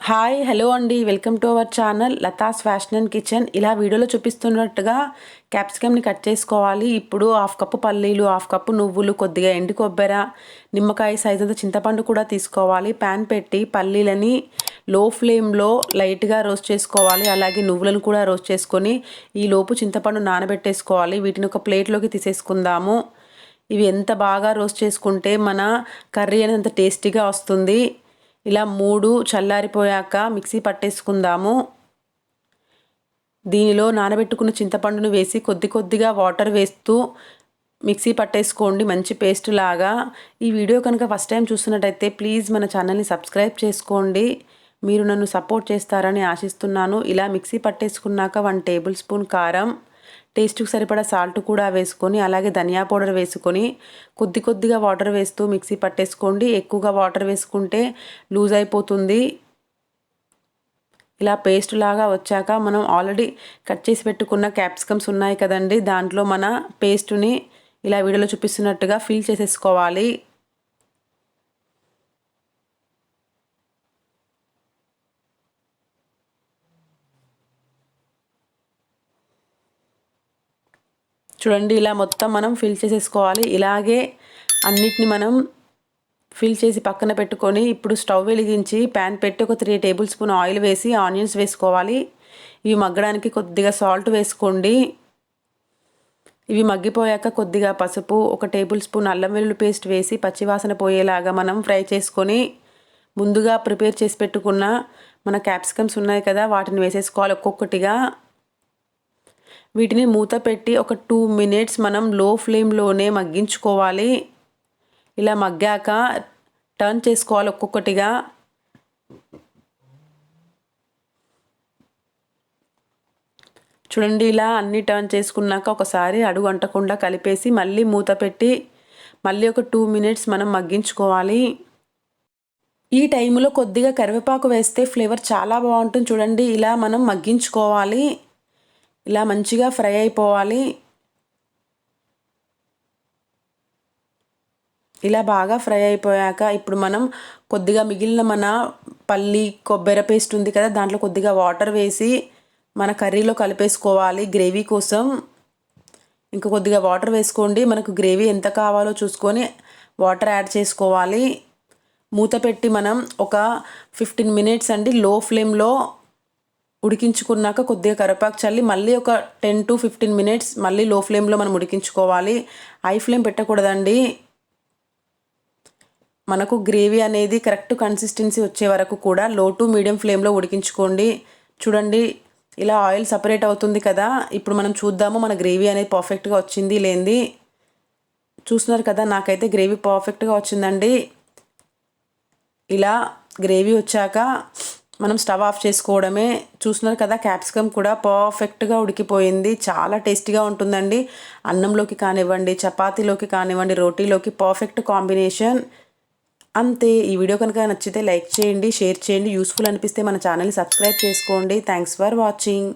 Hi hello అండి, welcome to our channel Latha's fashion and kitchen. ఇలా వీడియోలో చూపిస్తున్నట్టుగా క్యాప్సికమ్ని కట్ చేసుకోవాలి. ఇప్పుడు హాఫ్ కప్పు పల్లీలు, హాఫ్ కప్పు నువ్వులు, కొద్దిగా ఎండు కొబ్బెర, నిమ్మకాయ సైజ్ అంత చింతపండు కూడా తీసుకోవాలి. ప్యాన్ పెట్టి పల్లీలని లో ఫ్లేమ్లో లైట్గా రోస్ట్ చేసుకోవాలి. అలాగే నువ్వులను కూడా రోస్ట్ చేసుకొని ఈ లోపు చింతపండు నానబెట్టేసుకోవాలి. వీటిని ఒక ప్లేట్లోకి తీసేసుకుందాము. ఇవి ఎంత బాగా రోస్ట్ చేసుకుంటే మన కర్రీ అనేది అంత టేస్టీగా వస్తుంది. ఇలా 3 చల్లారిపోయాక మిక్సీ పట్టేసుకుందాము. దీనిలో నానబెట్టుకున్న చింతపండును వేసి కొద్దిగా వాటర్ వేస్తూ మిక్సీ పట్టేసుకోండి, మంచి పేస్ట్ లాగా. ఈ వీడియో కనుక ఫస్ట్ టైం చూస్తున్నట్టయితే ప్లీజ్ మన ఛానల్ని సబ్స్క్రైబ్ చేసుకోండి. మీరు నన్ను సపోర్ట్ చేస్తారని ఆశిస్తున్నాను. ఇలా మిక్సీ పట్టేసుకున్నాక 1 టేబుల్ స్పూన్ కారం, టేస్ట్కి సరిపడా సాల్ట్ కూడా వేసుకొని, అలాగే ధనియా పౌడర్ వేసుకొని కొద్దిగా వాటర్ వేస్తూ మిక్సీ పట్టేసుకోండి. ఎక్కువగా వాటర్ వేసుకుంటే లూజ్ అయిపోతుంది. ఇలా పేస్ట్ లాగా వచ్చాక మనం ఆల్రెడీ కట్ చేసి పెట్టుకున్న క్యాప్సికమ్స్ ఉన్నాయి కదండి, దాంట్లో మన పేస్టుని ఇలా వీడియోలో చూపిస్తున్నట్టుగా ఫిల్ చేసేసుకోవాలి. చూడండి, ఇలా మొత్తం మనం ఫిల్ చేసేసుకోవాలి. ఇలాగే అన్నిటిని మనం ఫిల్ చేసి పక్కన పెట్టుకొని ఇప్పుడు స్టవ్ వెలిగించి ప్యాన్ పెట్టి ఒక 3 టేబుల్ స్పూన్ ఆయిల్ వేసి ఆనియన్స్ వేసుకోవాలి. ఇవి మగ్గడానికి కొద్దిగా సాల్ట్ వేసుకోండి. ఇవి మగ్గిపోయాక కొద్దిగా పసుపు, 1 టేబుల్ స్పూన్ అల్లం వెల్లుల్లి పేస్ట్ వేసి పచ్చివాసన పోయేలాగా మనం ఫ్రై చేసుకొని ముందుగా ప్రిపేర్ చేసి పెట్టుకున్న మన క్యాప్సికమ్స్ ఉన్నాయి కదా, వాటిని వేసేసుకోవాలి ఒక్కొక్కటిగా. వీటిని మూత పెట్టి ఒక 2 మినిట్స్ మనం లో ఫ్లేమ్లోనే మగ్గించుకోవాలి. ఇలా మగ్గాక టర్న్ చేసుకోవాలి ఒక్కొక్కటిగా. చూడండి, ఇలా అన్ని టర్న్ చేసుకున్నాక ఒకసారి అడుగు అంటకుండా కలిపేసి మళ్ళీ మూత పెట్టి మళ్ళీ ఒక 2 మినిట్స్ మనం మగ్గించుకోవాలి. ఈ టైంలో కొద్దిగా కరివేపాకు వేస్తే ఫ్లేవర్ చాలా బాగుంటుంది. చూడండి, ఇలా మనం మగ్గించుకోవాలి. ఇలా మంచిగా ఫ్రై అయిపోవాలి. ఇలా బాగా ఫ్రై అయిపోయాక ఇప్పుడు మనం కొద్దిగా మిగిలిన మన పల్లి కొబ్బరి పేస్ట్ ఉంది కదా, దాంట్లో కొద్దిగా వాటర్ వేసి మన కర్రీలో కలిపేసుకోవాలి గ్రేవీ కోసం. ఇంకా కొద్దిగా వాటర్ వేసుకోండి. మనకు గ్రేవీ ఎంత కావాలో చూసుకొని వాటర్ యాడ్ చేసుకోవాలి. మూత పెట్టి మనం ఒక 15 మినిట్స్ అండి లో ఫ్లేమ్లో ఉడికించుకున్నాక కొద్దిగా కరివేపాకు చల్లి మళ్ళీ ఒక 10 to 15 మినిట్స్ మళ్ళీ లో ఫ్లేమ్లో మనం ఉడికించుకోవాలి. హై ఫ్లేమ్ పెట్టకూడదండి. మనకు గ్రేవీ అనేది కరెక్ట్ కన్సిస్టెన్సీ వచ్చే వరకు కూడా లో టు మీడియం ఫ్లేమ్లో ఉడికించుకోండి. చూడండి, ఇలా ఆయిల్ సపరేట్ అవుతుంది కదా. ఇప్పుడు మనం చూద్దాము మన గ్రేవీ అనేది పర్ఫెక్ట్గా వచ్చింది లేంది. చూస్తున్నారు కదా, నాకైతే గ్రేవీ పర్ఫెక్ట్గా వచ్చిందండి. ఇలా గ్రేవీ వచ్చాక మనం స్టవ్ ఆఫ్ చేసుకోవడమే. చూస్తున్నారు కదా, క్యాప్సికమ్ కూడా పర్ఫెక్ట్గా ఉడికిపోయింది. చాలా టేస్టీగా ఉంటుందండి. అన్నంలోకి కానివ్వండి, చపాతీలోకి కానివ్వండి, రోటీలోకి పర్ఫెక్ట్ కాంబినేషన్. అంతే. ఈ వీడియో కనుక నచ్చితే లైక్ చేయండి, షేర్ చేయండి. యూస్ఫుల్ అనిపిస్తే మన ఛానల్ని సబ్స్క్రైబ్ చేసుకోండి. Thanks for watching.